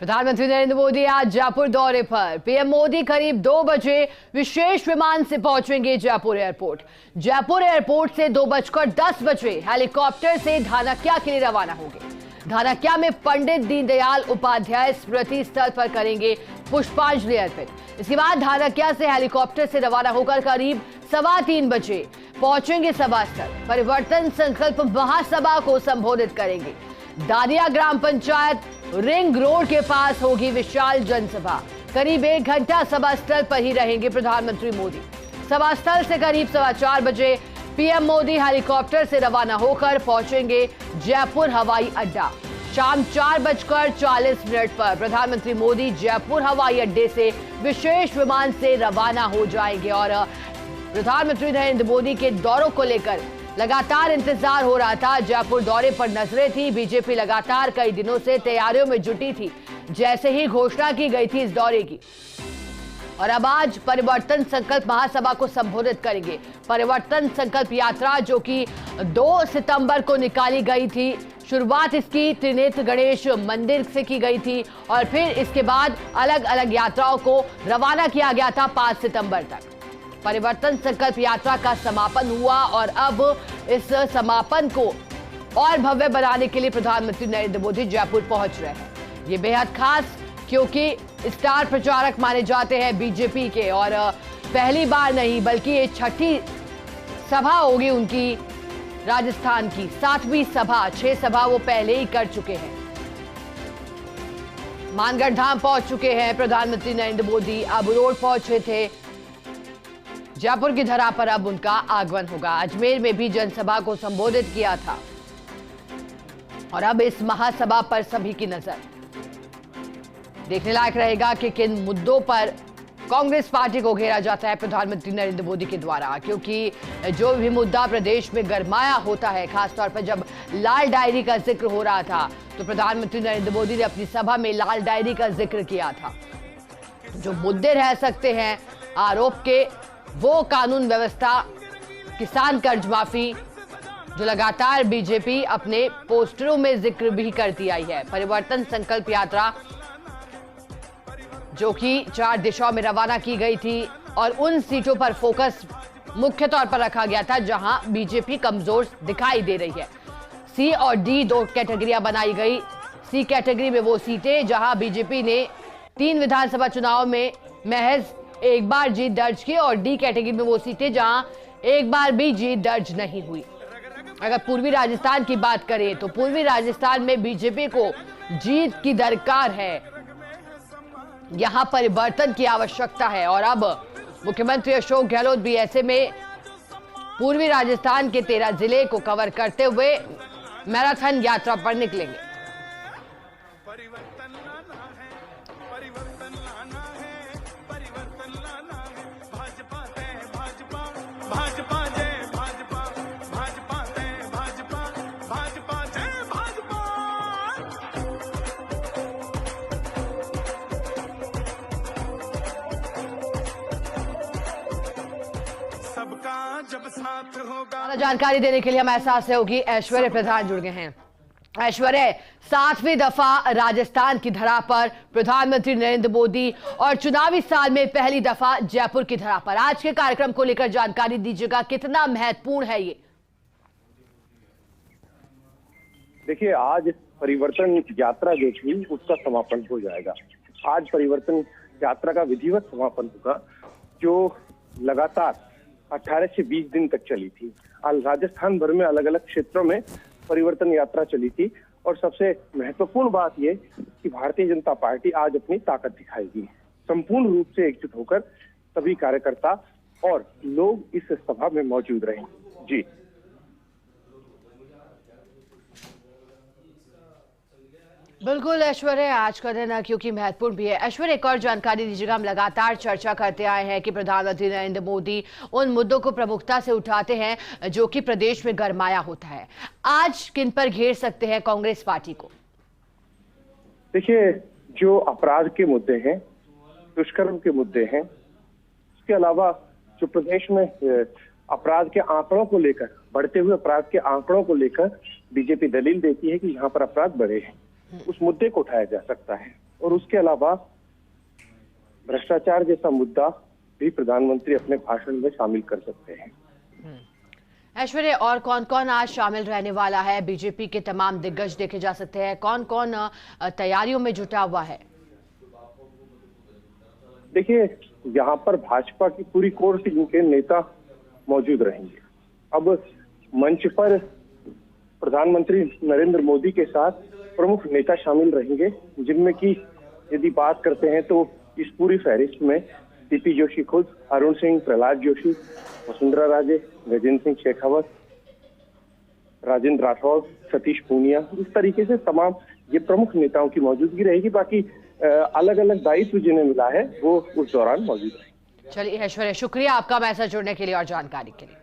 प्रधानमंत्री नरेंद्र मोदी आज जयपुर दौरे पर। पीएम मोदी करीब 2 बजे विशेष विमान से पहुंचेंगे जयपुर एयरपोर्ट। जयपुर एयरपोर्ट से 2:10 हेलीकॉप्टर से धानक्या के लिए रवाना होंगे। धानक्या में पंडित दीनदयाल उपाध्याय स्मृति स्थल पर करेंगे पुष्पांजलि अर्पित। इसके बाद धानक्या से हेलीकॉप्टर से रवाना होकर करीब 3:15 बजे पहुंचेंगे सभा स्थल। परिवर्तन संकल्प महासभा को संबोधित करेंगे। दानिया ग्राम पंचायत रिंग रोड के पास होगी विशाल जनसभा। करीब 1 घंटा सभा स्थल पर ही रहेंगे प्रधानमंत्री मोदी। सभा स्थल से करीब 4:15 बजे पीएम मोदी हेलीकॉप्टर से रवाना होकर पहुंचेंगे जयपुर हवाई अड्डा। शाम 4:40 पर प्रधानमंत्री मोदी जयपुर हवाई अड्डे से विशेष विमान से रवाना हो जाएंगे। और प्रधानमंत्री नरेंद्र मोदी के दौरों को लेकर लगातार इंतजार हो रहा था। जयपुर दौरे पर नजरें थी। बीजेपी लगातार कई दिनों से तैयारियों में जुटी थी। जैसे ही घोषणा की गई थी इस दौरे की, और अब आज परिवर्तन संकल्प महासभा को संबोधित करेंगे। परिवर्तन संकल्प यात्रा जो कि 2 सितंबर को निकाली गई थी। शुरुआत इसकी त्रिनेत्र गणेश मंदिर से की गई थी और फिर इसके बाद अलग अलग यात्राओं को रवाना किया गया था 5 सितंबर तक। परिवर्तन संकल्प यात्रा का समापन हुआ और अब इस समापन को और भव्य बनाने के लिए प्रधानमंत्री नरेंद्र मोदी जयपुर पहुंच रहे हैं। ये बेहद खास क्योंकि स्टार प्रचारक माने जाते हैं बीजेपी के, और पहली बार नहीं बल्कि ये 6ठी सभा होगी उनकी राजस्थान की। 7वीं सभा, 6 सभा वो पहले ही कर चुके हैं। मानगढ़ धाम पहुंच चुके हैं प्रधानमंत्री नरेंद्र मोदी। अब रोड पहुंचे थे। जयपुर की धरा पर अब उनका आगमन होगा। अजमेर में भी जनसभा को संबोधित किया था और अब इस महासभा पर सभी की नजर। देखने लायक रहेगा कि किन मुद्दों पर कांग्रेस पार्टी को घेरा जाता है प्रधानमंत्री नरेंद्र मोदी के द्वारा, क्योंकि जो भी मुद्दा प्रदेश में गरमाया होता है, खासतौर पर जब लाल डायरी का जिक्र हो रहा था तो प्रधानमंत्री नरेंद्र मोदी ने अपनी सभा में लाल डायरी का जिक्र किया था। जो मुद्दे रह सकते हैं आरोप के, वो कानून व्यवस्था, किसान कर्ज माफी, जो लगातार बीजेपी अपने पोस्टरों में जिक्र भी करती आई है। परिवर्तन संकल्प यात्रा जो कि 4 दिशाओं में रवाना की गई थी और उन सीटों पर फोकस मुख्य तौर पर रखा गया था जहां बीजेपी कमजोर दिखाई दे रही है। सी और डी 2 कैटेगरियां बनाई गई। सी कैटेगरी में वो सीटें जहां बीजेपी ने 3 विधानसभा चुनाव में महज 1 बार जीत दर्ज की, और डी कैटेगरी में वो सीटें जहां 1 बार भी जीत दर्ज नहीं हुई। अगर पूर्वी राजस्थान की बात करें तो पूर्वी राजस्थान में बीजेपी को जीत की दरकार है। यहां परिवर्तन की आवश्यकता है और अब मुख्यमंत्री अशोक गहलोत भी ऐसे में पूर्वी राजस्थान के 13 जिले को कवर करते हुए मैराथन यात्रा पर निकलेंगे। जब साथ होगा। जानकारी देने के लिए हमारे साथ सहयोगी ऐश्वर्य प्रधान जुड़ गए हैं। ऐश्वर्य, 7वीं दफा राजस्थान की धरा पर प्रधानमंत्री नरेंद्र मोदी और चुनावी साल में पहली दफा जयपुर की धरा पर। आज के कार्यक्रम को लेकर जानकारी दीजिएगा, कितना महत्वपूर्ण है ये? देखिए, आज परिवर्तन यात्रा जो थी उसका समापन हो जाएगा। आज परिवर्तन यात्रा का विधिवत समापन होगा, जो लगातार 18 से 20 दिन तक चली थी। राजस्थान भर में अलग अलग क्षेत्रों में परिवर्तन यात्रा चली थी, और सबसे महत्वपूर्ण बात यह कि भारतीय जनता पार्टी आज अपनी ताकत दिखाएगी। संपूर्ण रूप से एकजुट होकर सभी कार्यकर्ता और लोग इस सभा में मौजूद रहेंगे। जी बिल्कुल ऐश्वर्य, आज का दिन क्योंकि महत्वपूर्ण भी है। ऐश्वर्य, एक और जानकारी दीजिएगा। हम लगातार चर्चा करते आए हैं कि प्रधानमंत्री नरेंद्र मोदी उन मुद्दों को प्रमुखता से उठाते हैं जो कि प्रदेश में गरमाया होता है। आज किन पर घेर सकते हैं कांग्रेस पार्टी को? देखिए, जो अपराध के मुद्दे हैं, दुष्कर्म के मुद्दे हैं, इसके अलावा जो प्रदेश में अपराध के आंकड़ों को लेकर, बढ़ते हुए अपराध के आंकड़ों को लेकर बीजेपी दलील देती है कि यहाँ पर अपराध बढ़े हैं, उस मुद्दे को उठाया जा सकता है। और उसके अलावा भ्रष्टाचार जैसा मुद्दा भी प्रधानमंत्री अपने भाषण में शामिल कर सकते हैं। ऐश्वर्या, और कौन कौन आज शामिल रहने वाला है? बीजेपी के तमाम दिग्गज देखे जा सकते हैं, कौन कौन तैयारियों में जुटा हुआ है? देखिए, यहाँ पर भाजपा की पूरी कोर टीम के नेता मौजूद रहेंगे। अब मंच पर प्रधानमंत्री नरेंद्र मोदी के साथ प्रमुख नेता शामिल रहेंगे, जिनमें की यदि बात करते हैं तो इस पूरी फहरिस्त में सीपी जोशी खुद, अरुण सिंह, प्रहलाद जोशी, वसुंधरा राजे, गजेंद्र सिंह शेखावत, राजेंद्र राठौर, सतीश पूनिया, इस तरीके से तमाम ये प्रमुख नेताओं की मौजूदगी रहेगी। बाकी अलग अलग दायित्व जिन्हें मिला है वो उस दौरान मौजूद रहेंगे। चलिए ऐश्वर्या, शुक्रिया आपका मैसेज जुड़ने के लिए और जानकारी के लिए।